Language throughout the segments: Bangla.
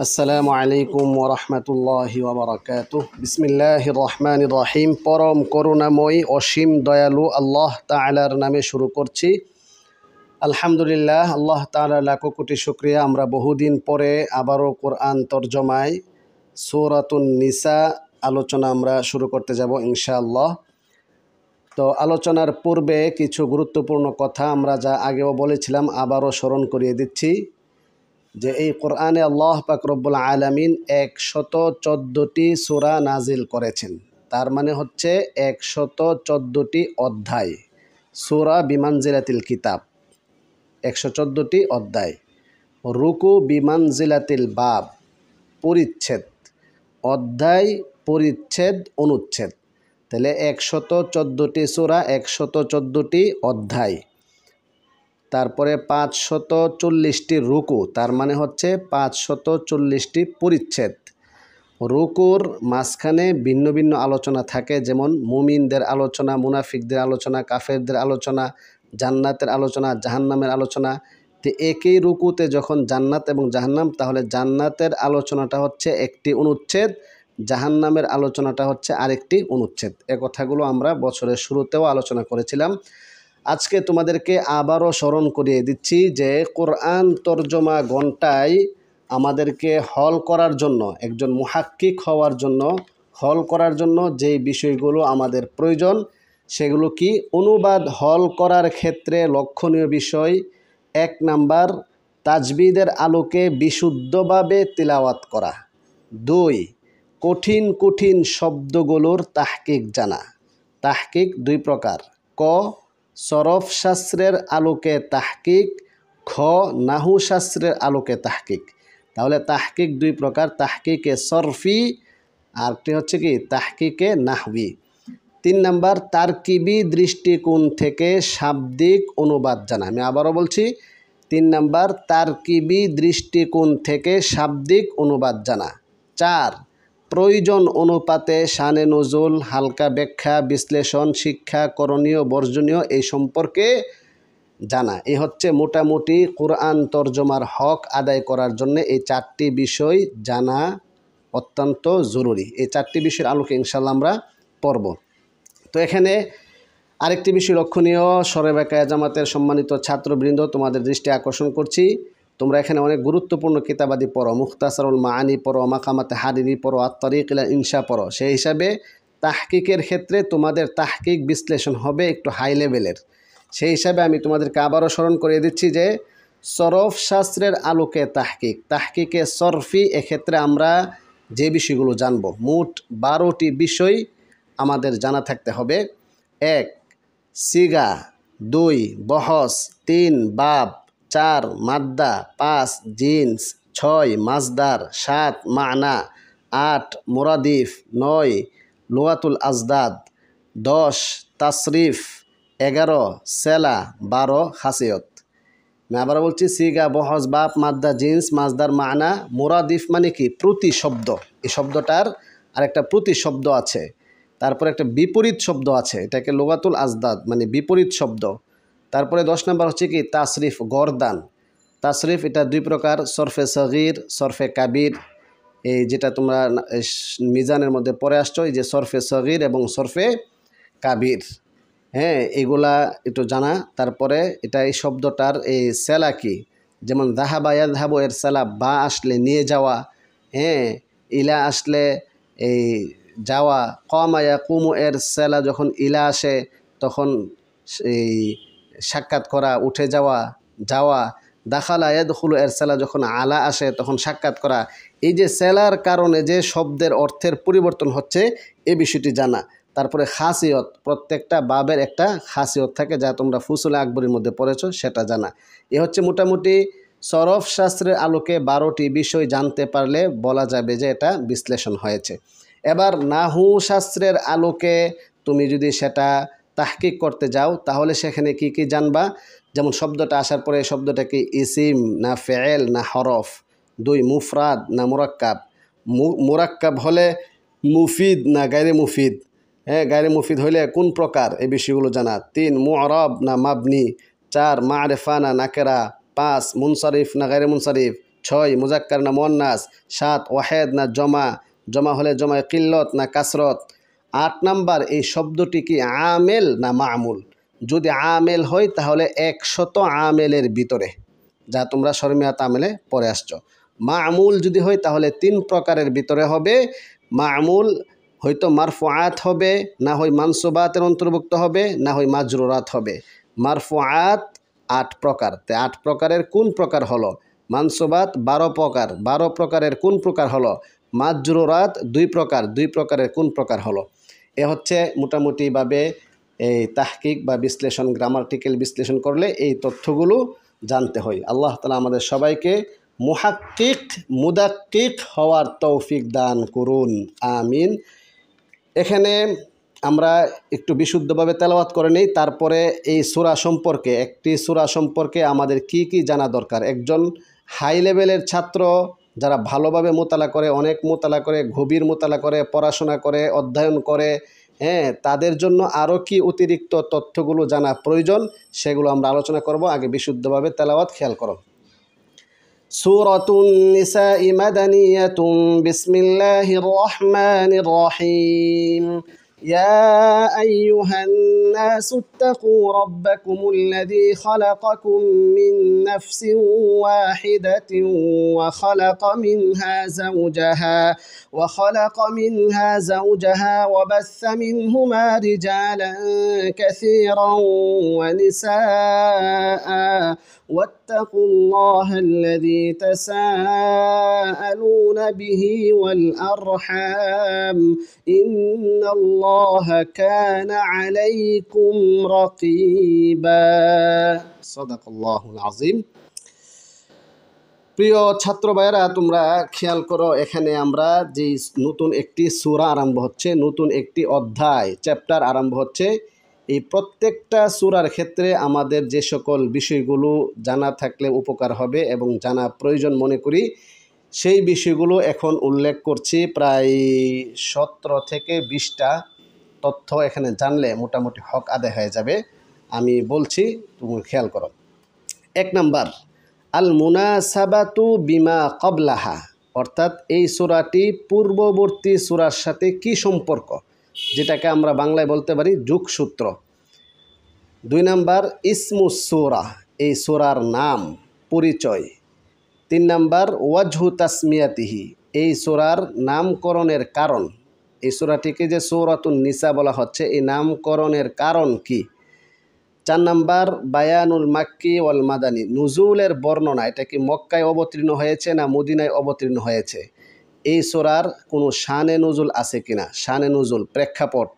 আসসালামু আলাইকুম ওরহমতুল্লাহি ওবরাকাতুহ। বিসমিল্লাহির রহমানির রহিম। পরম করুণাময়ী অসীম দয়ালু আল্লাহ তাআলার নামে শুরু করছি। আলহামদুলিল্লাহ, আল্লাহ তাআলার লাখো কোটি শুকরিয়া। আমরা বহুদিন পরে আবারও কোরআন তরজমায় সূরাতুন নিসা আলোচনা আমরা শুরু করতে যাব ইনশাআল্লাহ। তো আলোচনার পূর্বে কিছু গুরুত্বপূর্ণ কথা আমরা যা আগেও বলেছিলাম আবারও স্মরণ করিয়ে দিচ্ছি যে এই কোরআনে আল্লাহ পাক রব্বুল আলামিন 114টি সূরা নাজিল করেছেন। তার মানে হচ্ছে 114টি অধ্যায়। সূরা বিমানজিলাতিল কিতাব, 114টি অধ্যায়। রুকু বিমানজিলাতিল বাব, পরিচ্ছেদ, অধ্যায়, পরিচ্ছেদ, অনুচ্ছেদ। তাহলে 114টি সূরা, 114টি অধ্যায়। তারপরে 540টি রুকু, তার মানে হচ্ছে 540টি পরিচ্ছেদ। রুকুর মাঝখানে ভিন্ন ভিন্ন আলোচনা থাকে, যেমন মুমিনদের আলোচনা, মুনাফিকদের আলোচনা, কাফেরদের আলোচনা, জান্নাতের আলোচনা, জাহান্নামের আলোচনা। তো একই রুকুতে যখন জান্নাত এবং জাহান্নাম, তাহলে জান্নাতের আলোচনাটা হচ্ছে একটি অনুচ্ছেদ, জাহান্নামের আলোচনাটা হচ্ছে আরেকটি অনুচ্ছেদ। এ কথাগুলো আমরা বছরের শুরুতেও আলোচনা করেছিলাম। আজকে তোমাদেরকে আবারও স্মরণ করিয়ে দিচ্ছি যে কোরআন তরজমা ঘন্টায় আমাদেরকে হল করার জন্য, একজন মুহাক্কিক হওয়ার জন্য, হল করার জন্য যেই বিষয়গুলো আমাদের প্রয়োজন সেগুলো কি? অনুবাদ হল করার ক্ষেত্রে লক্ষণীয় বিষয়, 1 নাম্বার তাজবিদের আলোকে বিশুদ্ধভাবে তিলাওয়াত করা। 2, কঠিন কঠিন শব্দগুলোর তাহকিক জানা। তাহকিক 2 প্রকার: ক, সরফ শাস্ত্রের আলোকে তাহকিক, খ, নাহু শাস্ত্রের আলোকে তাহকিক। তাহলে তাহকিক 2 প্রকার: তাহকিকে সরফি, আরটি হচ্ছে কি তাহকিকে নাহবি। 3 নাম্বার তারকিবি দৃষ্টিকোণ থেকে শাব্দিক অনুবাদ জানা। আমি আবারও বলছি, 3 নাম্বার তারকিবি দৃষ্টিকোণ থেকে শাব্দিক অনুবাদ জানা। 4, প্রয়োজন অনুপাতে শানে নজুল, হালকা ব্যাখ্যা, বিশ্লেষণ, শিক্ষা, করণীয়, বর্জনীয় এই সম্পর্কে জানা। এই হচ্ছে মোটামুটি কোরআন তরজমার হক আদায় করার জন্য এই 4টি বিষয় জানা অত্যন্ত জরুরি। এই 4টি বিষয়ের আলোকে ইনশাআল্লাহ আমরা পড়ব। তো এখানে আরেকটি বিষয় লক্ষণীয়, সরেবাকায়া জামাতের সম্মানিত ছাত্রবৃন্দ, তোমাদের দৃষ্টি আকর্ষণ করছি। তোমরা এখানে অনেক গুরুত্বপূর্ণ কিতাবাদি পড়ো, মুখতাসারুল মাআনি পড়ো, মাকামাতে হারিরি পড়ো, আত-তারিক ইলা ইনশা পড়ো। সেই হিসাবে তাহকিকের ক্ষেত্রে তোমাদের তাহকিক বিশ্লেষণ হবে একটু হাই লেভেলের। সেই হিসাবে আমি তোমাদেরকে আবারও স্মরণ করিয়ে দিচ্ছি যে সরফ শাস্ত্রের আলোকে তাহকিক, তাহকিকে সরফি, এক্ষেত্রে আমরা যে বিষয়গুলো জানব, মোট 12টি বিষয় আমাদের জানা থাকতে হবে। 1, সিগা, 2, বহস, 3, বাব, 4, মাদ্দা, 5, জিন্স, 6, মাজদার, 7, মানা, 8, মুরাদিফ, 9, লুগাতুল আজদাদ, 10, তাসরিফ, 11, সেলা, 12, খাসিয়ত। আমি আবার বলছি, সিগা, বহস, বাব, মাদ্দা, জিন্স, মাজদার, মানা, মুরাদিফ মানে কি? প্রতি শব্দ। এই শব্দটার আরেকটা প্রতি শব্দ আছে, তারপরে একটা বিপরীত শব্দ আছে, এটাকে লুগাতুল আজদাদ মানে বিপরীত শব্দ। তারপরে 10 নম্বর হচ্ছে কি? তাসরিফ, গরদান। তাসরিফ এটা 2 প্রকার: সরফে সগীর, সরফে কাবির। এই যেটা তোমরা মিজানের মধ্যে পড়ে আসছো, এই যে সরফে সগীর এবং সরফে কাবির, হ্যাঁ, এগুলা একটু জানা। তারপরে এটা এই শব্দটার এই সেলা কি, যেমন দাহাবা ইয়াযহাবু এর সেলা বা আসলে নিয়ে যাওয়া, হ্যাঁ, ইলা আসলে এই যাওয়া, কমা ইয়াকুমু এর সেলা যখন ইলা আসে তখন এই সাক্ষাৎ করা, উঠে যাওয়া, যাওয়া। দাখালা ইয়াদখুলু এর সেলা যখন আলা আসে তখন সাক্ষাৎ করা। এই যে সেলার কারণে যে শব্দের অর্থের পরিবর্তন হচ্ছে, এই বিষয়টি জানা। তারপরে খাসিয়ত, প্রত্যেকটা বাবের একটা খাসিয়ত থাকে, যা তোমরা ফুসুল আকবরের মধ্যে পড়েছো, সেটা জানা। এ হচ্ছে মোটামুটি সরফ শাস্ত্রের আলোকে 12টি বিষয় জানতে পারলে বলা যাবে যে এটা বিশ্লেষণ হয়েছে। এবার নাহু শাস্ত্রের আলোকে তুমি যদি সেটা তাহকিক করতে যাও, তাহলে সেখানে কি কি জানবা? যেমন শব্দটা আসার পরে শব্দটা কি ইসিম না ফেয়েল না হরফ? 2, মুফরাদ না মুরাক্কাব? মুরাক্কাব হলে মুফিদ না গায়রে মুফিদ? হ্যাঁ, গায়রে মুফিদ হইলে কোন প্রকার? এই বিষয়গুলো জানা। 3, মুআরাব না মাবনি? 4, মা'রিফা না নাকেরা? 5, মুনসারিফ না গায়রে মুনসারিফ? 6 মুজাক্কার না মুয়ান্নাস, 7 ওয়াহেদ না জমা, জমা হলে জমায় কিল্লত না কাসরত, 8 নাম্বার এই শব্দটি কি আমেল না মামুল। যদি আমেল হয় তাহলে 100 আমেলের ভিতরে, যা তোমরা শর্মিয়াত আমেলে পড়ে আসছো। মামুল যদি হয় তাহলে 3 প্রকারের ভিতরে হবে। মামুল হয়তো মারফুআত হবে, না হয় মানসুবাতের অন্তর্ভুক্ত হবে, না হয় মাজরুরাত হবে। মারফুআত 8 প্রকার, তে 8 প্রকারের কোন প্রকার হলো? মানসুবাত 12 প্রকার, 12 প্রকারের কোন প্রকার হলো? মাজরুরাত 2 প্রকার, 2 প্রকারের কোন প্রকার হলো? এ হচ্ছে মোটামুটিভাবে এই তাহকিক বা বিশ্লেষণ, গ্রামাটিক্যাল বিশ্লেষণ করলে এই তথ্যগুলো জানতে হয়। আল্লাহ তাআলা আমাদের সবাইকে মুহাক্কিক মুদাক্কিক হওয়ার তৌফিক দান করুন, আমিন। এখানে আমরা একটু বিশুদ্ধভাবে তেলাওয়াত করে নেই, তারপরে এই সূরা সম্পর্কে, একটি সূরা সম্পর্কে আমাদের কি কি জানা দরকার। একজন হাই লেভেলের ছাত্র যারা ভালোভাবে মোতালা করে, অনেক মোতালা করে, গভীর মোতালা করে, পড়াশোনা করে, অধ্যয়ন করে, তাদের জন্য আরও কি অতিরিক্ত তথ্যগুলো জানা প্রয়োজন সেগুলো আমরা আলোচনা করব। আগে বিশুদ্ধভাবে তেলাওয়াত খেয়াল করো। সূরাতুন নিসা মাদানিয়াতুন, বিসমিল্লাহির রহমানির রহিম। يا أيها الناس اتقوا ربكم الذي خلقكم من نفس واحدة وخلق منها زوجها وبث منهما رجالا كثيرا ونساء واتقوا الله الذي تساءلون به والأرحام إن الله كان عليكم رقيبا صدق الله العظيم। প্রিয় ছাত্র ভাইয়েরা, তোমরা খেয়াল করো, এখানে আমরা যে নতুন একটি সূরা আরম্ভ হচ্ছে, নতুন একটি অধ্যায় চ্যাপ্টার আরম্ভ হচ্ছে। এই প্রত্যেকটা সূরার ক্ষেত্রে আমাদের যে সকল বিষয়গুলো জানা থাকলে উপকার হবে এবং জানা প্রয়োজন মনে করি, সেই বিষয়গুলো এখন উল্লেখ করছি। প্রায় 17 থেকে 20টা তথ্য এখানে জানলে মোটামুটি হক আদায় হয়ে যাবে। আমি বলছি, তুমি খেয়াল করো। 1 নাম্বার, আল মুনাসাবাতু বিমা ক্বাবলাহা, অর্থাৎ এই সূরাটি পূর্ববর্তী সূরার সাথে কি সম্পর্ক, যেটাকে আমরা বাংলায় বলতে পারি যোগসূত্র। 2 নাম্বার, ইসমুস সূরা, এই সূরার নাম, পরিচয়। 3 নাম্বার, ওয়াজহু তাসমিয়াতিহি, এই সূরার নামকরণের কারণ। এই সূরাটিকে যে সূরাতুন নিসা বলা হচ্ছে, এই নামকরণের কারণ কি। 4 নাম্বার, বায়ানুল মাক্কি ওয়াল মাদানী, নুজুলের বর্ণনা, এটা কি মক্কায় অবতীর্ণ হয়েছে না মদিনায় অবতীর্ণ হয়েছে, এই সূরার কোনো শানে নুজুল আছে কিনা, শানে নুজুল, প্রেক্ষাপট,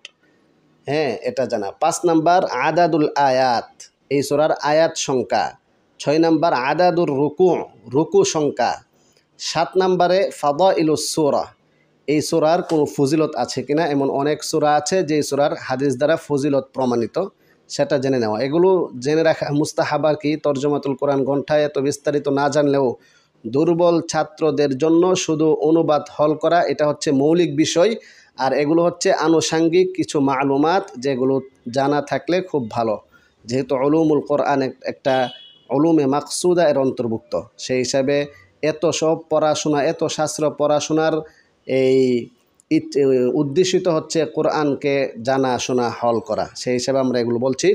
এটা জানা। 5 নাম্বার, আদাদুল আয়াত, এই সূরার আয়াত সংখ্যা। 6 নাম্বার, আদাদুর রুকু, রুকু সংখ্যা। 7 নাম্বারে ফাদাইলুস সূরা, এই সূরার কোনো ফজিলত আছে কিনা। এমন অনেক সূরা আছে যে সূরার হাদিস দ্বারা ফজিলত প্রমাণিত, সেটা জেনে নেওয়া। এগুলো জেনে রাখা মুস্তাহাবার কি, তরজমাতুল কোরআন গ্রন্থায় এত বিস্তারিত না জানলেও দুর্বল ছাত্রদের জন্য শুধু অনুবাদ হল করা, এটা হচ্ছে মৌলিক বিষয়। আর এগুলো হচ্ছে আনুষাঙ্গিক কিছু মালুমাত, যেগুলো জানা থাকলে খুব ভালো। যেহেতু উলুমুল কোরআন একটা উলুমে মাকসুদা এর অন্তর্ভুক্ত, সেই হিসাবে এত সব পড়াশোনা, এত শাস্ত্র পড়াশোনার এই উদ্দেশিত হচ্ছে কোরআনকে জানাশোনা হল করা, সেই হিসাবে আমরা এগুলো বলছি।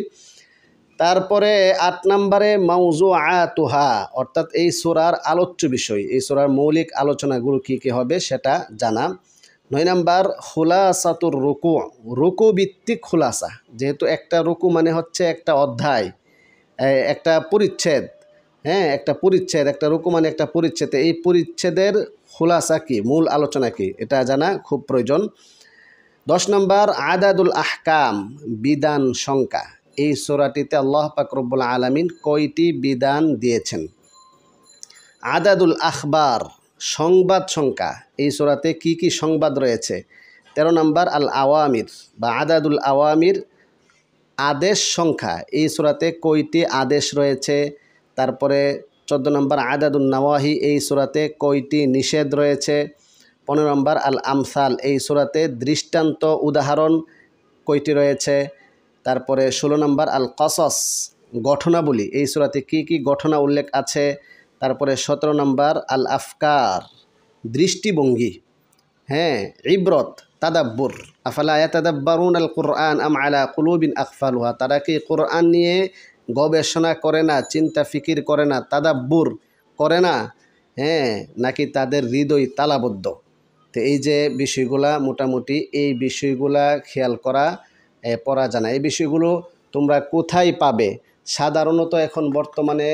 তারপরে 8 নম্বরে মাউজুআতুহা, অর্থাৎ এই সূরার আলোচ্য বিষয়, এই সূরার মৌলিক আলোচনাগুলো কী কী হবে সেটা জানা। 9 নম্বর, খুলাসাতুর রুকু, রুকু ভিত্তিক খুলাসা। যেহেতু একটা রুকু মানে হচ্ছে একটা অধ্যায়, একটা পরিচ্ছেদ, একটা পরিচ্ছেদ, একটা রুকু মানে একটা পরিচ্ছেদ, এই পরিচ্ছেদের খুলাসা কি, মূল আলোচনা কি, এটা জানা খুব প্রয়োজন। 10 নম্বর, আদাদুল আহকাম, বিধান সংখ্যা। এই সূরাটিতে আল্লাহ পাক রব্বুল আলামিন কয়টি বিধান দিয়েছেন। আদাদুল আখবার, সংবাদ সংখ্যা, এই সূরাতে কি কি সংবাদ রয়েছে। 13 নম্বর, আল আওয়ামির বা আদাদুল আওয়ামির, আদেশ সংখ্যা, এই সূরাতে কয়টি আদেশ রয়েছে। তারপরে 14 নম্বর, আদাদুন নাওয়াহি, এই সূরাতে কয়টি নিষেধ রয়েছে। 15 নম্বর, আল আমসাল, এই সূরাতে দৃষ্টান্ত উদাহরণ কয়টি রয়েছে। তারপরে 16 নম্বর, আল কসস, ঘটনাবলী, এই সূরাতে কি কি ঘটনা উল্লেখ আছে। তারপরে 17 নম্বর আল আফকার, দৃষ্টিভঙ্গি, হ্যাঁ, ইবরত, তাদাব্বুর, আফালা ইয়াতাদাব্বারুন আল কুরআন আম আলা কুলুবিন আকফালুহা, তারা কি কোরআন নিয়ে গবেষণা করে না, চিন্তা ফিকির করে না, তাদাব্বুর করে না, হ্যাঁ, নাকি তাদের হৃদয় তালাবদ্ধ। তো এই যে বিষয়গুলা, মোটামুটি এই বিষয়গুলা খেয়াল করা পড়া জানা। এই বিষয়গুলো তোমরা কোথায় পাবে? সাধারণত এখন বর্তমানে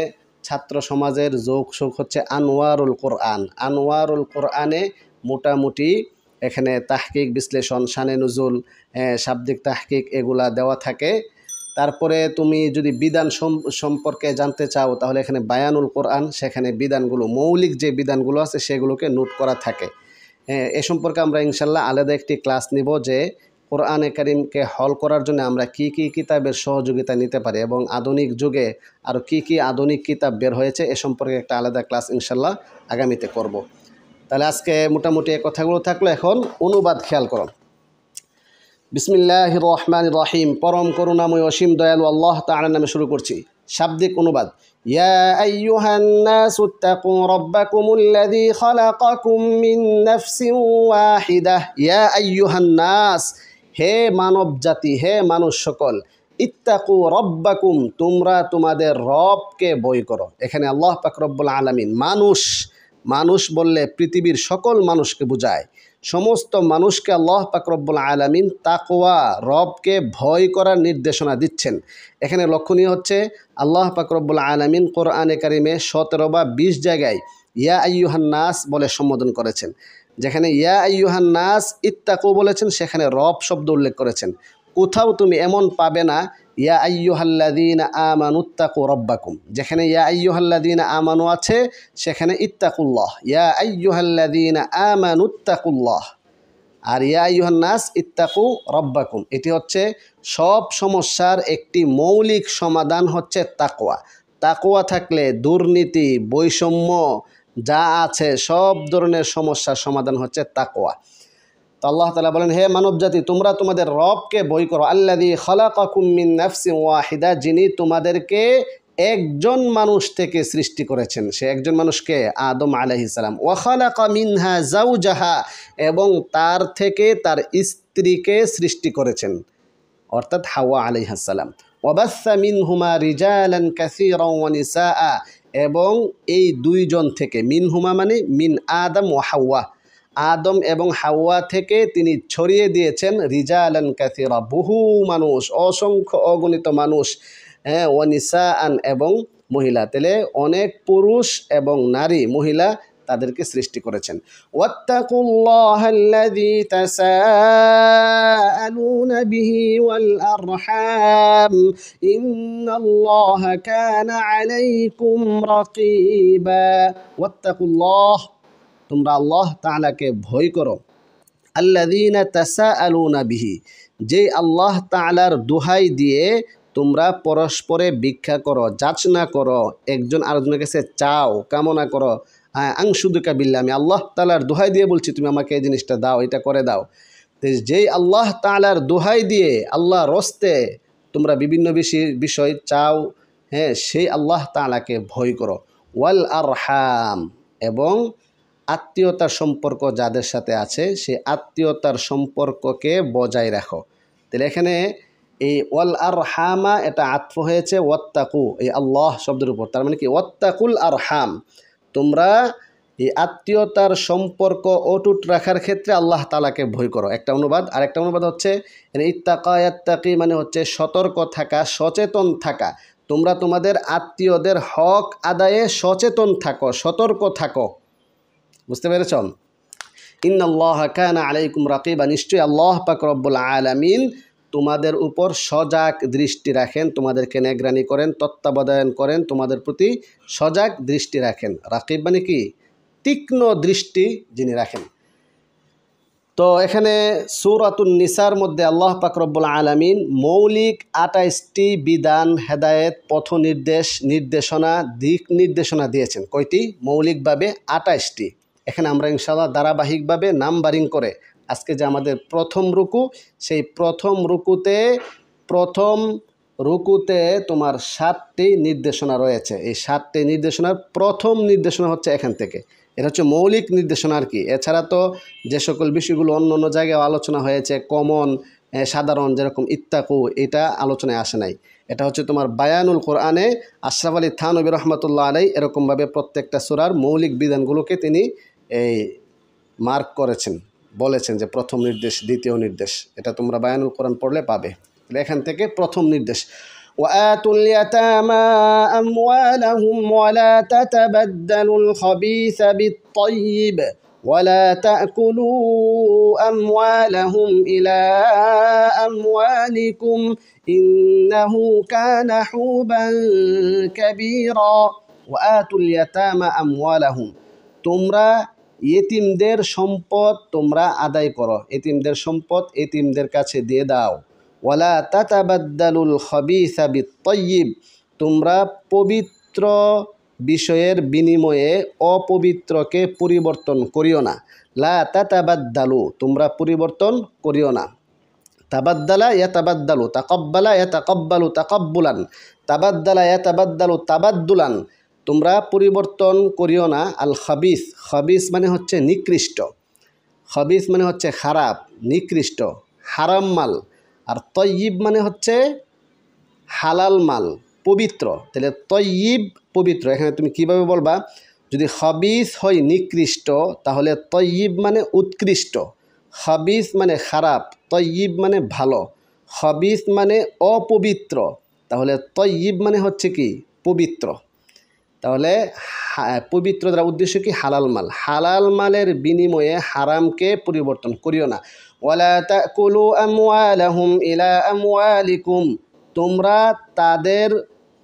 ছাত্র সমাজের যোগ হচ্ছে আনোয়ারুল কোরআন। আনোয়ারুল কোরআনে মোটামুটি এখানে তাহকিক, বিশ্লেষণ, শানে নুজুল, শাব্দিক তাহকিক এগুলা দেওয়া থাকে। তারপরে তুমি যদি বিধান সম্পর্কে জানতে চাও তাহলে এখানে বায়ানুল কোরআন, সেখানে বিধানগুলো, মৌলিক যে বিধানগুলো আছে সেগুলোকে নোট করা থাকে। এ সম্পর্কে আমরা ইনশাল্লাহ আলাদা একটি ক্লাস নিব যে কোরআনে কারিমকে হল করার জন্য আমরা কি কি কিতাবের সহযোগিতা নিতে পারি এবং আধুনিক যুগে আরও কি কি আধুনিক কিতাব বের হয়েছে এ সম্পর্কে একটা আলাদা ক্লাস ইনশাল্লাহ আগামীতে করব। তাহলে আজকে মোটামুটি এই কথাগুলো থাকলো। এখন অনুবাদ খেয়াল করো। বিসমিল্লাহির রহমানির রহিম, পরম করুণাময় অসীম দয়ালু আল্লাহ তাআলার নামে শুরু করছি। শাব্দিক অনুবাদ। ইয়া আইয়ুহান নাসু ইত্তাকু রাব্বাকুমুল্লাযী খালাকাকুম মিন নাফসিন ওয়াহিদাহ। ইয়া আইয়ুহান নাস, হে মানব জাতি, হে মানুষ সকল। ইত্তাকু রব্বাকুম, তোমরা তোমাদের রবকে ভয় করো। এখানে আল্লাহ পাক রব্বুল আলামিন, মানুষ বললে পৃথিবীর সকল মানুষকে বোঝায়। সমস্ত মানুষকে আল্লাহ পাক রব্বুল আলামিন তাকওয়া, রবকে ভয় করার নির্দেশনা দিচ্ছেন। এখানে লক্ষণীয় হচ্ছে আল্লাহ পাক রব্বুল আলামিন কোরআনে কারিমে 17 বা 20 জায়গায় ইয়া আইয়ুহান নাস বলে সম্বোধন করেছেন। যেখানে ইয়া আইয়ুহান নাস ইত্তাকু বলেছেন সেখানে রব শব্দ উল্লেখ করেছেন। কোথাও তুমি এমন পাবে না ইয়া আইয়ুহাল্লাযীনা আমানু ইত্তাকু রাব্বাকুম, যেখানে ইয়া আইয়ুহাল্লাযীনা আমানু আছে সেখানে ইত্তাকুল্লাহ, ইয়া আইয়ুহাল্লাযীনা আমানু ইত্তাকুল্লাহ। আর ইয়া আইয়ুহান নাস ইত্তাকু রাব্বাকুম, এটি হচ্ছে সব সমস্যার একটি মৌলিক সমাধান হচ্ছে তাকওয়া। তাকওয়া থাকলে দুর্নীতি, বৈষম্য যা আছে সব ধরনের সমস্যার সমাধান হচ্ছে তাকওয়া। তো আল্লাহ তাআলা বলেন, হে মানবজাতি, তোমরা তোমাদের রবকে ভয় করো। আল্লাযী খালাকাকুম মিন নাফসিন ওয়াহিদা, যিনি তোমাদেরকে একজন মানুষ থেকে সৃষ্টি করেছেন। সে একজন মানুষকে আদম আলাইহিস সালাম। ওয়া খালাকা মিনহা যাওজাহা, এবং তার থেকে তার স্ত্রীকে সৃষ্টি করেছেন, অর্থাৎ হাওয়া আলাইহিস সালাম। ওয়া বাসসা মিনহুমা রিজালান কাসীরান ওয়া নিসাআ, এবং এই দুইজন থেকে, মিনহুমা মানে মিন আদম ওয়া হাওয়া, আদম এবং হাওয়া থেকে তিনি ছড়িয়ে দিয়েছেন রিজালান কাসীরা, বহু মানুষ, অসংখ্য অগণিত মানুষ, হ্যাঁ, ওয়া নিসাআন, এবং মহিলা। তাহলে অনেক পুরুষ এবং নারী, মহিলা তাদেরকে সৃষ্টি করেছেন। ওয়াত্তাকুল্লাহাল্লাযী তাসাআলুনা বিহি ওয়াল আরহাম ইন্নাল্লাহা কানা আলাইকুম রাকীবা। ওয়াত্তাকুল্লাহ, তোমরা আল্লাহ তাআলাকে ভয় করো। আল্লাযীনা তাসাআলুনা বিহি, যে আল্লাহ তাআলার দোহাই দিয়ে তোমরা পরস্পরে ভিক্ষা করো, যাচনা করো, একজন আরেকজনের কাছে চাও, কামনা করো। হ্যাঁ, আংশুদুকা বিল্লাহ, আমি আল্লাহ তাআলার দোহাই দিয়ে বলছি তুমি আমাকে এই জিনিসটা দাও, এটা করে দাও। তো যেই আল্লাহ তাআলার দোহাই দিয়ে, আল্লাহর রস্তে তোমরা বিভিন্ন বিষয় চাও, হ্যাঁ, সেই আল্লাহ তাআলাকে ভয় করো। ওয়াল আরহাম, এবং আত্মীয়তার সম্পর্ক যাদের সাথে আছে সেই আত্মীয়তার সম্পর্ককে বজায় রাখো। তাহলে এখানে এই ওয়াল আরহামা, এটা আতফ হয়েছে ওয়াত্তাকু, এই আল্লাহ শব্দের উপর। তার মানে কি, ওয়াত্তাকুল আরহাম, তোমরা এই আত্মীয়তার সম্পর্ক অটুট রাখার ক্ষেত্রে আল্লাহ তাআলাকে ভয় করো, একটা অনুবাদ। আর একটা অনুবাদ হচ্ছে ইত্তাকা ইয়াত্তাকি, মানে হচ্ছে সতর্ক থাকা, সচেতন থাকা। তোমরা তোমাদের আত্মীয়দের হক আদায়ে সচেতন থাকো, সতর্ক থাকো। বুঝতে পেরেছ? ইন্নাল্লাহা কানা আলাইকুম রাকিবা, নিশ্চয়ই আল্লাহ পাক রব্বুল আলামিন তোমাদের উপর সজাগ দৃষ্টি রাখেন, তোমাদেরকে নিগরানি করেন, তত্ত্বাবধান করেন, তোমাদের প্রতি সজাগ দৃষ্টি রাখেন। রাকিব মানে কি, তীক্ষ্ণ দৃষ্টি যিনি রাখেন। তো এখানে সূরাতুন নিসার মধ্যে আল্লাহ পাক রব্বুল আলামিন মৌলিক 28টি বিধান, হেদায়েত, পথ নির্দেশনা, দিক নির্দেশনা দিয়েছেন। কয়টি? মৌলিকভাবে 28টি। এখানে আমরা ইনশাআল্লাহ ধারাবাহিকভাবে নাম্বারিং করে আজকে যে আমাদের প্রথম রুকু, সেই প্রথম রুকুতে প্রথম রুকুতে তোমার 7টি নির্দেশনা রয়েছে। এই 7টি নির্দেশনার প্রথম নির্দেশনা হচ্ছে এখান থেকে। এটা হচ্ছে মৌলিক নির্দেশনা আর কি। এছাড়া তো যে সকল বিষয়গুলো অন্য অন্য জায়গায় আলোচনা হয়েছে, কমন সাধারণ, যেরকম ইত্তাকু, এটা আলোচনায় আসে নাই। এটা হচ্ছে তোমার বায়ানুল কোরআনে আশরাফ আলী থানভী রহমতুল্লাহ আলাই এরকমভাবে প্রত্যেকটা সূরার মৌলিক বিধানগুলোকে তিনি এই মার্ক করেছেন, বলেছেন যে প্রথম নির্দেশ, দ্বিতীয় নির্দেশ। এটা তোমরা বায়ানুল কোরআন পড়লে পাবে। এখান থেকে প্রথম নির্দেশ, ওয়াতুল ইয়াতামা আমওয়ালাহুম ওয়ালা তাতাবাদদালুল খাবিসা বিত-তাইয়িব ওয়ালা তাকুলু আমওয়ালাহুম ইলা আমওয়ালিকুম ইন্নাহু কানা হুবান কাবীরা। ওয়াতুল ইয়াতামা আমওয়ালাহুম, তোমরা ইতিমদের সম্পদ তোমরা আদায় করো, ইতিমদের সম্পদ ইতিমদের কাছে দিয়ে দাও। ওয়ালা তাতাবাদ্দালুল খাবিসা বিত-তাইয়িব, তোমরা পবিত্র বিষয়ের বিনিময়ে অপবিত্রকে পরিবর্তন করিও না। লা তাতাবাদ্দালু, তোমরা পরিবর্তন করিও না। তাবাদ্দালা ইয়াতাবাদ্দালু, তাকাব্বালা ইয়াতাকাব্বালু তাকাব্বুলান, তাবাদ্দালা ইয়াতাবাদ্দালু তাবাদ্দুলান, তোমরা পরিবর্তন করিও না। আল খাবিস, খাবিস মানে হচ্ছে নিকৃষ্ট, খাবিস মানে হচ্ছে খারাপ, নিকৃষ্ট, হারাম মাল। আর তয়্যিব মানে হচ্ছে হালাল মাল, পবিত্র। তাহলে তয়্যিব পবিত্র, এখানে তুমি কিভাবে বলবা? যদি খাবিস হয় নিকৃষ্ট, তাহলে তয়্যিব মানে উৎকৃষ্ট। খাবিস মানে খারাপ, তয়্যিব মানে ভালো। খাবিস মানে অপবিত্র, তাহলে তয়্যিব মানে হচ্ছে কি? পবিত্র। তাহলে পবিত্র দ্বারা উদ্দেশ্য কি? হালাল মাল। হালাল মালের বিনিময়ে হারামকে পরিবর্তন করিও না। ওয়ালা তাকুলু আমওয়ালাহুম ইলা আমওয়ালিকুম, তোমরা তাদের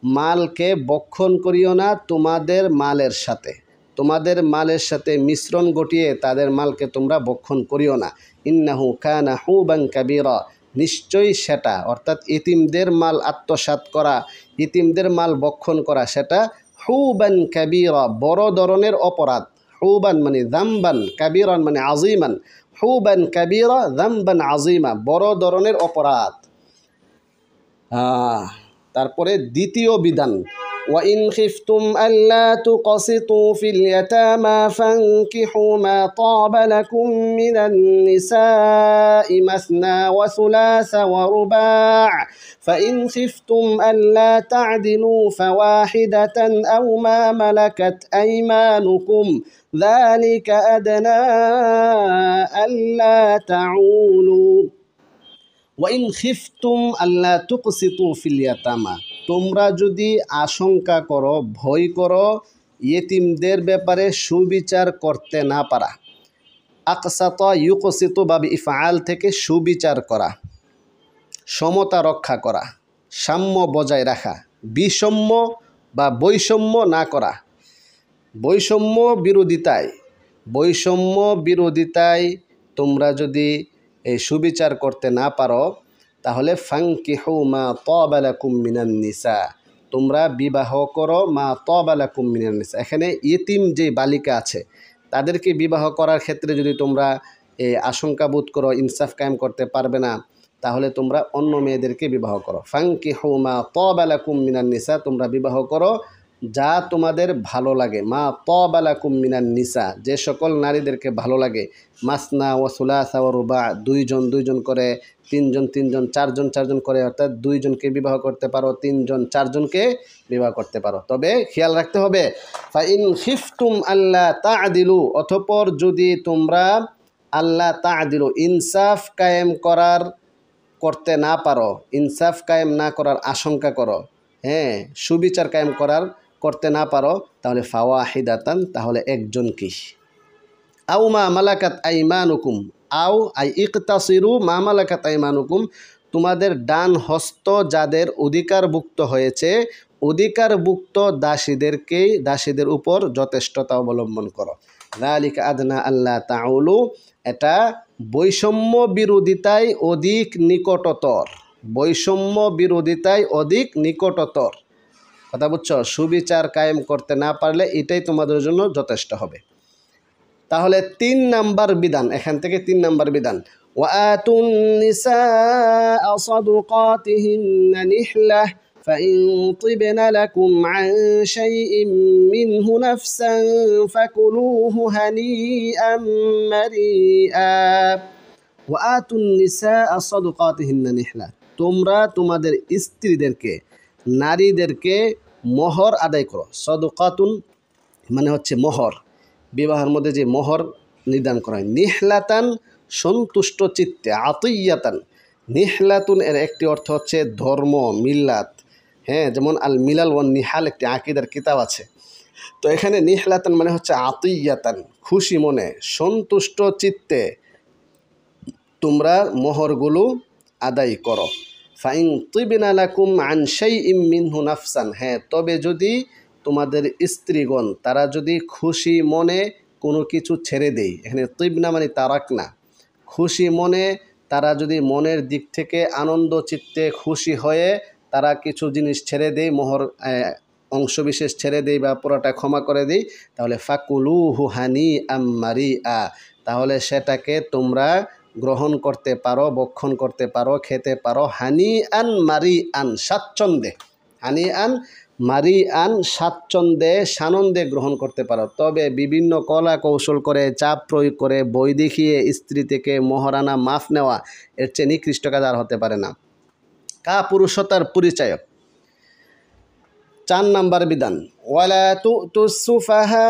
মালকে ভক্ষণ করিও না তোমাদের মালের সাথে, তোমাদের মালের সাথে মিশ্রণ ঘটিয়ে তাদের মালকে তোমরা ভক্ষণ করিও না। ইন্নাহু কানা হুবান কাবীরা, নিশ্চয়ই সেটা, অর্থাৎ ইতিমদের মাল আত্মসাৎ করা, ইতিমদের মাল ভক্ষণ করা, সেটা হুবান কাবীরা, বড় ধরনের অপরাধ। হুবান মানে যামবান, কাবীরান মানে আজিমান। হুবান কাবীরা যামবান আজিমা, বড় ধরনের অপরাধ। তারপরে দ্বিতীয় বিধান, وإن خفتم ألا تقسطوا في اليتامى فانكحوا ما طاب لكم من النساء مثنى وثلاث ورباع فإن خفتم ألا تعدلوا فواحدة أو ما ملكت أيمانكم ذلك أدنى ألا تعولوا। ওয়াইন খিফতুম আল্লা তুকসিতু ফিল ইয়াতামা, তোমরা যদি আশঙ্কা করো, ভয় করো ইয়েতিমদের ব্যাপারে সুবিচার করতে না পারা। আকসাতা ইউকসিতু বাবি ইফআল থেকে সুবিচার করা, সমতা রক্ষা করা, সাম্য বজায় রাখা, বিষম্য বা বৈষম্য না করা। বৈষম্য বিরোধিতায় তোমরা যদি এই সুবিচার করতে না পারো, তাহলে ফাঙ্কিহু মা তাবা লাকুম মিনান নিসা, তোমরা বিবাহ করো মা তাবা লাকুম মিনান নিসা। এখানে ইতিম যে বালিকা আছে তাদেরকে বিবাহ করার ক্ষেত্রে যদি তোমরা আশঙ্কা বোধ করো ইনসাফ কায়েম করতে পারবে না, তাহলে তোমরা অন্য মেয়েদেরকে বিবাহ করো। ফাঙ্কিহু মা তাবা লাকুম মিনান নিসা, তোমরা বিবাহ করো যা তোমাদের ভালো লাগে। মা তাবা লাকুম মিনান নিসা, যে সকল নারীদেরকে ভালো লাগে। মাসনা ও সুলাসা ও রুবা, দুইজন করে, তিনজন, চারজন করে, অর্থাৎ দুইজনকে বিবাহ করতে পারো, তিনজন, চারজনকে বিবাহ করতে পারো। তবে খেয়াল রাখতে হবে, ফাইন খিফতুম আল্লা তা'দিলু, অতঃপর যদি তোমরা আল্লা তা'দিলু, ইনসাফ কায়েম করতে না পারো, ইনসাফ কায়েম না করার আশঙ্কা করো, সুবিচার কায়েম করতে না পারো, তাহলে ফাওয়াহিদাতান, তাহলে একজন কি। আও মা মালাকাত আইমানুকুম, আও আই ইকতাসিরু মা মালাকাত আইমানুকুম, তোমাদের ডান হস্ত যাদের অধিকারভুক্ত হয়েছে, অধিকারভুক্ত দাসীদের উপর যথেষ্টতা অবলম্বন করো। যালিকা আদনা আল্লা তাউলু, এটা বৈষম্য বিরোধিতায় অধিক নিকটতর, বৈষম্য বিরোধিতায় অধিক নিকটতর। কথা বুঝছো? সুবিচার কায়েম করতে না পারলে এটাই তোমাদের জন্য যথেষ্ট হবে। তাহলে 3 নাম্বার বিধান, এখান থেকে 3 নাম্বার বিধান, وآتوا النساء صدقاتهن نحلة فإن طبن لكم عن شيء منه نفسا فكلوه هنيئا مريئا وآتوا النساء صدقاتهن نحلة তোমরা তোমাদের স্ত্রীদেরকে নারীদেরকে মোহর আদায় করো। সদকাতুন মানে হচ্ছে মোহর, বিবাহের মধ্যে যে মোহর নির্ধারণ করা হয়। নিহলাতান সন্তুষ্ট চিত্তে, আতিয়াতান নিহলাতুন এর একটি অর্থ হচ্ছে ধর্ম, মিল্লাত। হ্যাঁ, যেমন আল মিলাল ওয়ান নিহাল একটি আকিদার কিতাব আছে। তো এখানে নিহলাতান মানে হচ্ছে আতিয়াতান, খুশি মনে, সন্তুষ্ট চিত্তে তোমরা মোহরগুলো আদায় করো। ফাইন তিবিনা লাকুম আন শাইইম মিনহু নাফসান, হ্যাঁ তবে যদি তোমাদের স্ত্রীগণ তারা যদি খুশি মনে কোনো কিছু ছেড়ে দেয়, এখানে তিবনা মানে তারাক না, খুশি মনে তারা যদি মনের দিক থেকে আনন্দ চিত্তে খুশি হয়ে তারা কিছু জিনিস ছেড়ে দেয়, মোহর অংশবিশেষ ছেড়ে দেয় বা পুরোটা ক্ষমা করে দেয়, তাহলে ফাকুলুহু হানিআম মারিআ, তাহলে সেটাকে তোমরা গ্রহণ করতে পারো, ভক্ষণ করতে পারো, খেতে পারো হানিআন মারিআন, স্বাচ্ছন্দ্যে। হানিআন মারিআন স্বাচ্ছন্দ্যে, সানন্দে গ্রহণ করতে পারো। তবে বিভিন্ন কলা কৌশল করে, চাপ প্রয়োগ করে, বই দেখিয়ে স্ত্রী থেকে মোহরানা মাফ নেওয়া, এর চেয়ে নিকৃষ্ট কাজ আর হতে পারে না। কাপুরুষতার পরিচয়। 4 নাম্বার বিধান, ওয়ালা তুতুস সুফাহাআ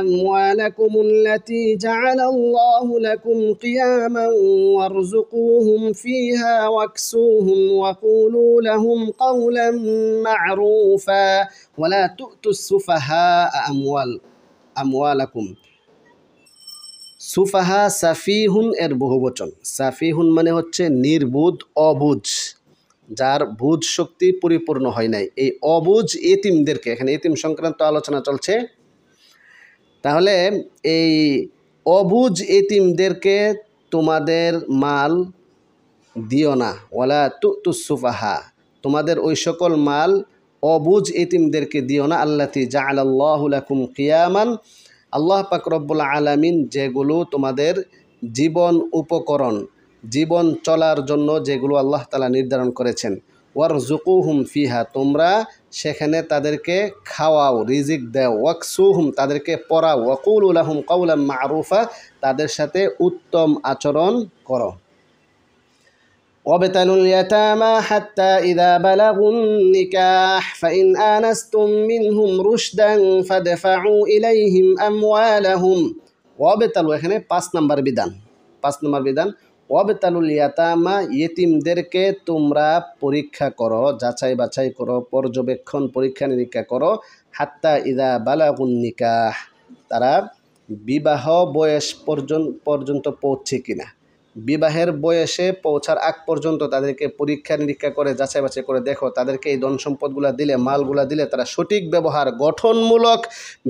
আমওয়ালাকুম আল্লাতী জাআলাল্লাহু লাকুম কিয়ামান ওয়ারযুকুহুম ফিহা ওয়াকসুহুম ওয়া কুলু লাহুম কাওলাম মা'রুফা। ওয়ালা তুতুস সুফাহাআ আমওয়ালাকুম। সুফাহা সাফিহুন এর বহুবচন। সাফিহুন মানে হচ্ছে নির্বুধ, অবুঝ, যার বুঝ শক্তি পরিপূর্ণ হয় নাই। এই অবুঝ এতিমদেরকে, এখানে এতিম সংক্রান্ত আলোচনা চলছে, তাহলে এই অবুঝ এতিমদেরকে তোমাদের মাল দিও না। ওয়ালা তুতুস সুফাহা, তোমাদের ওই সকল মাল অবুঝ এতিমদেরকে দিও না। আল্লাতী জাআলাল্লাহু লাকুম কিয়ামান, আল্লাহ পাক রব্বুল আলামিন যেগুলো তোমাদের জীবন উপকরণ, জীবন চলার জন্য যেগুলো আল্লাহ তাআলা নির্ধারণ করেছেন। ওয়ারযুকুহুম ফিহা, তোমরা সেখানে তাদেরকে খাওয়াও, রিজিক দাও। ওয়াকসুহুম, তাদেরকে পরাও। ওয়াকুলু লাহুম কাওলাম মা'রুফা, তাদের সাথে উত্তম আচরণ করো। وابتلوا اليتامى حتى إذا بلغوا النكاح فإن آنستم منهم رشدا فادفعوا إليهم أموالهم। ওয়াবতালু এখানে 5 নম্বর বিধান। 5 নম্বর বিধান, ওয়াবতালুল ইয়াতামা, ইয়েতিমদেরকে তোমরা পরীক্ষা করো, যাচাই বাছাই করো, পর্যবেক্ষণ পরীক্ষা নিরীক্ষা করো। হাত্তা ইদা বালাগুন নিকাহ, তারা বিবাহ বয়স পর্যন্ত পৌঁছে কিনা, বিবাহের বয়সে পৌঁছার আগ পর্যন্ত তাদেরকে পরীক্ষা নিরীক্ষা করে, যাচাই বাছাই করে দেখো তাদেরকে এই ধন সম্পদগুলো দিলে, মালগুলা দিলে তারা সঠিক ব্যবহার, গঠনমূলক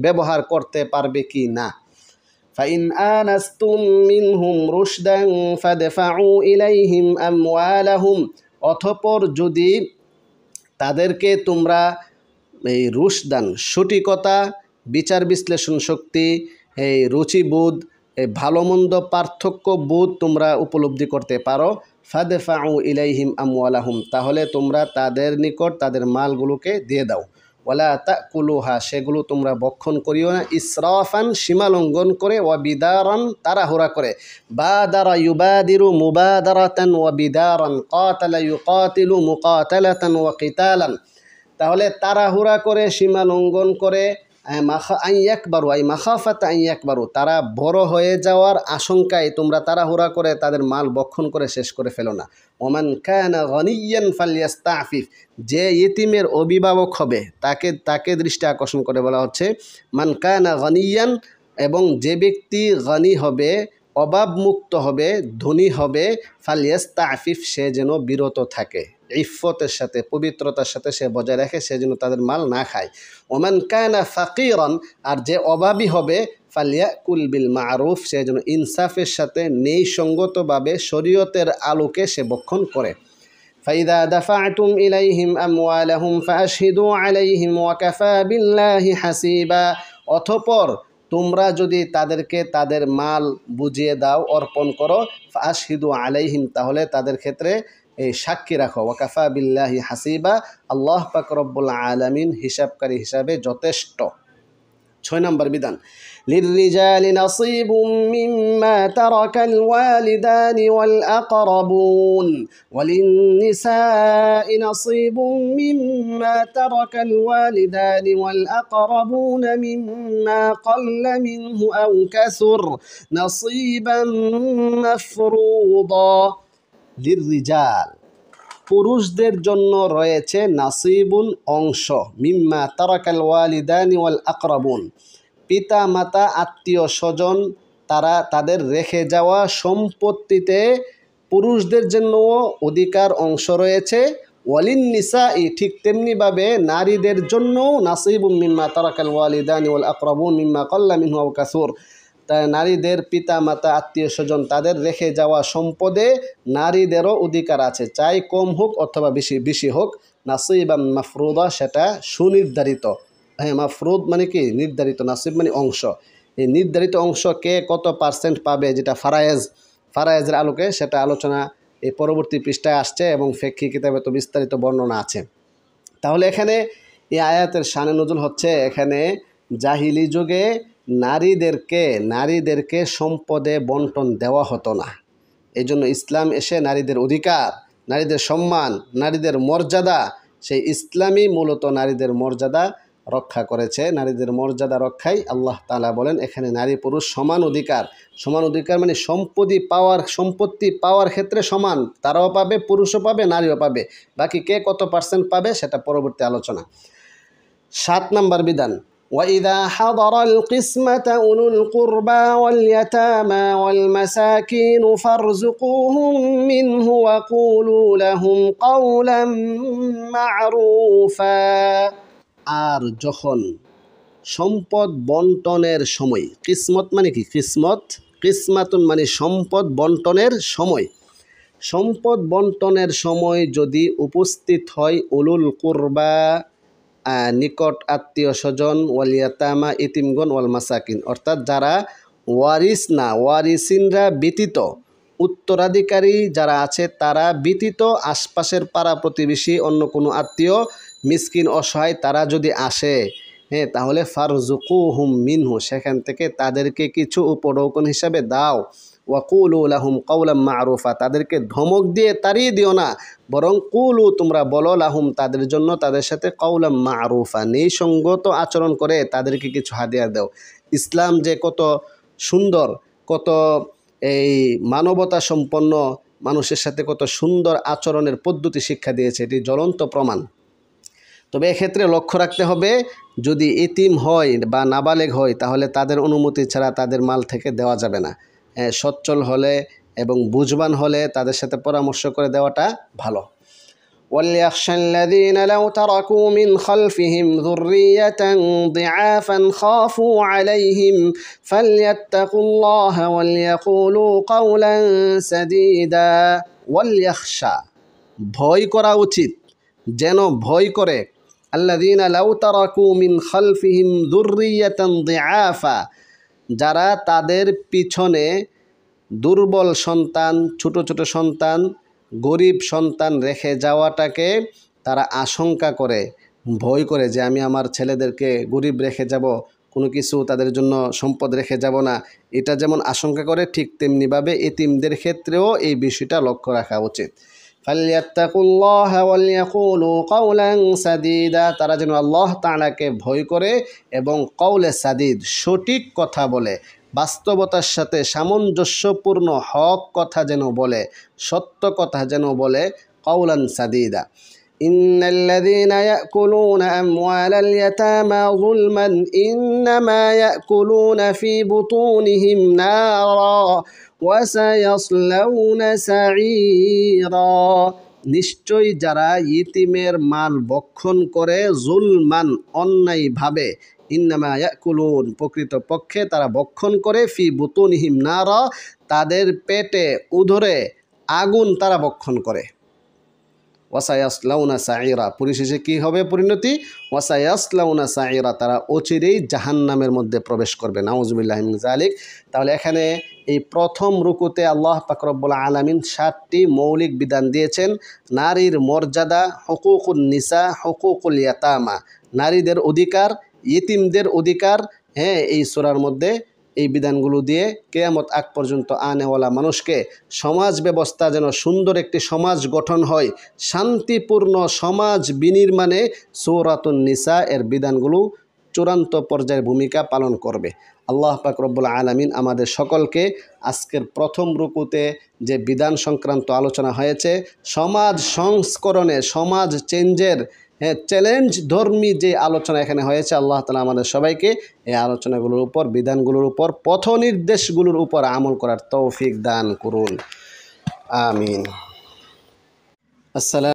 ব্যবহার করতে পারবে কি না। ফাইন আনাস্তুম মিনহুম রুশদান ফাদফাউ ইলাইহিম আমওয়ালাহুম, অতঃপর যদি তাদেরকে তোমরা এই রুশদান, সঠিকতা, বিচার বিশ্লেষণ শক্তি, এই রুচিবোধ, এই ভালো মন্দ পার্থক্য বোধ তোমরা উপলব্ধি করতে পারো, ফাদফাউ ইলাইহিম আমওয়ালাহুম, তাহলে তোমরা তাদের নিকট তাদের মালগুলোকে দিয়ে দাও। ওয়ালা তাকুলুহা, সেগুলো তোমরা ভক্ষণ করিও না, ইসরাফান, সীমালঙ্ঘন করে, ওয়া বিদারান, তাড়াহুড়া করে। বাদারা ইউবাদিরু মুবাদারাতান ওয়া বিদারান, কাতালা ইউকাতিলু মুকাতালাতান ওয়া কিতালান, তাহলে তাড়াহুড়া করে, সীমালঙ্ঘন করে, মাখাফাত আইয়াকবারু, তারা বড় হয়ে যাওয়ার আশঙ্কায় তোমরা তাড়াহুড়া করে তাদের মাল ভক্ষণ করে শেষ করে ফেলো না। ওমান কানা গনিয়ান ফালিয়াস্তাফিফ, যে ইতিমের অভিভাবক হবে তাকে দৃষ্টি আকর্ষণ করে বলা হচ্ছে মান কানা গনিয়ান, এবং যে ব্যক্তি গনি হবে, অভাবমুক্ত হবে, ধনী হবে, ফালিয়াস্তাফিফ, সে যেন বিরত থাকে, ইফতের সাথে, পবিত্রতার সাথে সে বজায় রাখে, সে যেন তাদের মাল না খায়। ওমান কানা ফাকিরান, আর যে অভাবী হবে, ফালিয়াকুল বিল মারুফ, সে যেন ইনসাফের সাথে, ন্যায়সঙ্গতভাবে, শরীয়তের আলোকে সে ভক্ষণ করে। ফাইদা দাফাতুম ইলাইহিম আমওয়ালাহুম ফাশহিদু আলাইহিম ওয়া কাফা বিল্লাহি হাসিবা, অতঃপর তোমরা যদি তাদেরকে তাদের মাল বুঝিয়ে দাও, অর্পণ করো, ফাশহিদু আলাইহিম, তাহলে তাদের ক্ষেত্রে এই সাক্ষী রাখো। ওয়াকাফা বিল্লাহি হাসিবা, আল্লাহ পাক রব্বুল আলামিন হিসাবকারী হিসাবে যথেষ্ট। 6 নম্বর বিধান, লিররিজালি নাসিবুম মিম্মা তারাকাল ওয়ালিদানি ওয়াল আকরাবুন ওয়ালিন্নিসাই নাসিবুম মিম্মা তারাকাল ওয়ালিদানি ওয়াল আকরাবুন মিম্মা ক্বাল্লা মিনহু আও কাসুর নাসিবান মাফরুদা। লিররিজাল, পুরুষদের জন্য রয়েছে নাসিবুন, অংশ, মিম্মা তারাকাল ওয়ালিদানি ওয়াল আকরাবুন, পিতা মাতা আত্মীয় স্বজন তারা তাদের রেখে যাওয়া সম্পত্তিতে পুরুষদের জন্য অধিকার, অংশ রয়েছে। ওয়ালিন নিসাই, ঠিক তেমনিভাবে নারীদের জন্য নাসিবুম মিম্মা তারাকাল ওয়ালিদানি ওয়াল আকরাবুন মিম্মা ক্বাল্লা মিনহু আও কাসুর, নারীদের পিতা মাতা আত্মীয় স্বজন তাদের রেখে যাওয়া সম্পদে নারীদেরও অধিকার আছে, চাই কম হোক অথবা বেশি হোক। নাসিবাম মাফরুদা, সেটা সুনির্ধারিত। হ্যাঁ, মাফরুদ মানে কি? নির্ধারিত। নাসিব মানে অংশ। এই নির্ধারিত অংশ কে কত পার্সেন্ট পাবে, যেটা ফারায়েজের আলোকে সেটা আলোচনা এই পরবর্তী পৃষ্ঠায় আসছে এবং ফিকহি কিতাবে তো বিস্তারিত বর্ণনা আছে। তাহলে এখানে এই আয়াতের শানে নজুল হচ্ছে, এখানে জাহিলি যুগে নারীদেরকে সম্পদে বন্টন দেওয়া হতো না। এই জন্য ইসলাম এসে নারীদের অধিকার, নারীদের সম্মান, নারীদের মর্যাদা, সেই ইসলামই মূলত নারীদের মর্যাদা রক্ষা করেছে। নারীদের মর্যাদা রক্ষাই আল্লাহ তাআলা বলেন এখানে নারী পুরুষ সমান অধিকার। সমান অধিকার মানে সম্পত্তি পাওয়ার ক্ষেত্রে সমান, তারাও পাবে, পুরুষও পাবে, নারীও পাবে। বাকি কে কত পার্সেন্ট পাবে সেটা পরবর্তী আলোচনা। 7 নম্বর বিধান, وَإِذَا حَضَرَ الْقِسْمَةَ أُولُو الْقُرْبَى وَالْيَتَامَى وَالْمَسَاكِينُ فَارْزُقُوهُم مِّنْهُ وَقُولُوا لَهُمْ قَوْلًا مَّعْرُوفًا। আর যখন সম্পদ বন্টনের সময়, কিসমত মানে কি? কিসমাতুন মানে সম্পদ বন্টনের সময়। সম্পদ বন্টনের সময় যদি উপস্থিত হয় উলুল কুরবা, নিকট আত্মীয় স্বজন, ওয়াল ইয়াতামা, ইতিমগণ, ওয়াল মাসাকিন, অর্থাৎ যারা ওয়ারিস না, ওয়ারিসিনরা ব্যতীত, উত্তরাধিকারী যারা আছে তারা ব্যতীত, আশপাশের পাড়া প্রতিবেশী, অন্য কোনো আত্মীয়, মিসকিন, অসহায় তারা যদি আসে, হ্যাঁ, তাহলে ফারজুকুহুম মিনহু, সেখান থেকে তাদেরকে কিছু উপঢৌকন হিসাবে দাও। ওয়াকুলু লাহুম কাওলাম মারুফা, তাদেরকে ধমক দিয়ে তাড়িয়ে দিও না, বরং কুলু, তোমরা বলো, লাহুম, তাদের জন্য, তাদের সাথে, কাওলাম মারুফা, ন্যায়সঙ্গত আচরণ করে তাদেরকে কিছু হাদিয়া দাও। ইসলাম যে কত সুন্দর, কত এই মানবতা সম্পন্ন, মানুষের সাথে কত সুন্দর আচরণের পদ্ধতি শিক্ষা দিয়েছে, এটি জ্বলন্ত প্রমাণ। তবে এক্ষেত্রে লক্ষ্য রাখতে হবে, যদি এতিম হয় বা নাবালেগ হয় তাহলে তাদের অনুমতি ছাড়া তাদের মাল থেকে দেওয়া যাবে না। সচ্ছল হলে এবং বুঝবান হলে তাদের সাথে পরামর্শ করে দেওয়াটা ভালো। وَلْيَخْشَ الَّذِينَ لَوْ تَرَكُوا مِنْ خَلْفِهِمْ ذُرِّيَّةً ضِعَافًا خَافُوا عَلَيْهِمْ فَلْيَتَّقُوا اللَّهَ وَلْيَقُولُوا قَوْلًا سَدِيدًا। ওয়ালইয়াখশা, ভয় করা উচিত, যেন ভয় করে, আল্লাযীনা লাউ তারাকু মিন খালফিহিম যুররিয়াতান দিআফা, যারা তাদের পিছনে দুর্বল সন্তান, ছোট ছোট সন্তান, গরিব সন্তান রেখে যাওয়াটাকে তারা আশঙ্কা করে, ভয় করে যে আমি আমার ছেলেদেরকে গরিব রেখে যাব, কোনো কিছু তাদের জন্য সম্পদ রেখে যাব না, এটা যেমন আশঙ্কা করে, ঠিক তেমনিভাবে এতিমদের ক্ষেত্রেও এই বিষয়টা লক্ষ্য রাখা উচিত। ফালিয়াত্তাকুল্লাহ ওয়ালিয়াকুলু কাওলান সাদীদা, তারা যেন আল্লাহ তাআলাকে ভয় করে এবং কওলে সাদীদ, সঠিক কথা বলে, বাস্তবতার সাথে সামঞ্জস্যপূর্ণ হক কথা যেন বলে, সত্য কথা যেন বলে, কাওলান সাদীদা। ইন্নাল্লাযীনা ইয়াকুলুনা আমওয়ালাল ইয়াতামা যুলমান ইন্নামা ইয়াকুলুনা ফী বুতুনিহিম নারা ওয়া সায়াসলাউনা সাঈরা। নিশ্চয়ই যারা ইতিমের মাল ভক্ষণ করে, জুলমান, অন্যায়ভাবে, ইন্নামা ইয়াকুলুন, প্রকৃতপক্ষে তারা ভক্ষণ করে, ফি বুতুনিহিম নারা, তাদের পেটে উদরে আগুন তারা ভক্ষণ করে। ওয়াসায়াসলাউনা সাইরা, পরিশেষে কি হবে পরিণতি? ওয়াসায়াসলাউনা সাইরা, তারা অচিরেই জাহান্নামের মধ্যে প্রবেশ করবে। নাউজুবিল্লাহি মিন যালিক। তাহলে এখানে এই প্রথম রুকুতে আল্লাহ পাক রব্বুল আলামিন 7টি মৌলিক বিধান দিয়েছেন। নারীর মর্যাদা, হুকুকুন নিসা, হুকুকুল ইয়াতামা, নারীদের অধিকার, ইতিমদের অধিকার, হ্যাঁ, এই সূরার মধ্যে এই বিধানগুলো দিয়ে কিয়ামত আগ পর্যন্ত আনেওয়ালা মানুষকে সমাজ ব্যবস্থা যেন সুন্দর একটি সমাজ গঠন হয়, শান্তিপূর্ণ সমাজ বিনির্মাণে সূরাতুন নিসা এর বিধানগুলো চূড়ান্ত পর্যায়ের ভূমিকা পালন করবে। আল্লাহ পাক রব্বুল আলামিন আমাদের সকলকে আজকের প্রথম রুকুতে যে বিধান সংক্রান্ত আলোচনা হয়েছে, সমাজ সংস্করণে, সমাজ চেঞ্জের চ্যালেঞ্জ ধর্মী যে আলোচনা এখানে হয়েছে, আল্লাহ তাআলা আমাদের সবাইকে এই আলোচনাগুলোর উপর, বিধানগুলোর উপর, পথ নির্দেশগুলোর উপর আমল করার তৌফিক দান করুন। আমিন। আসসালাম।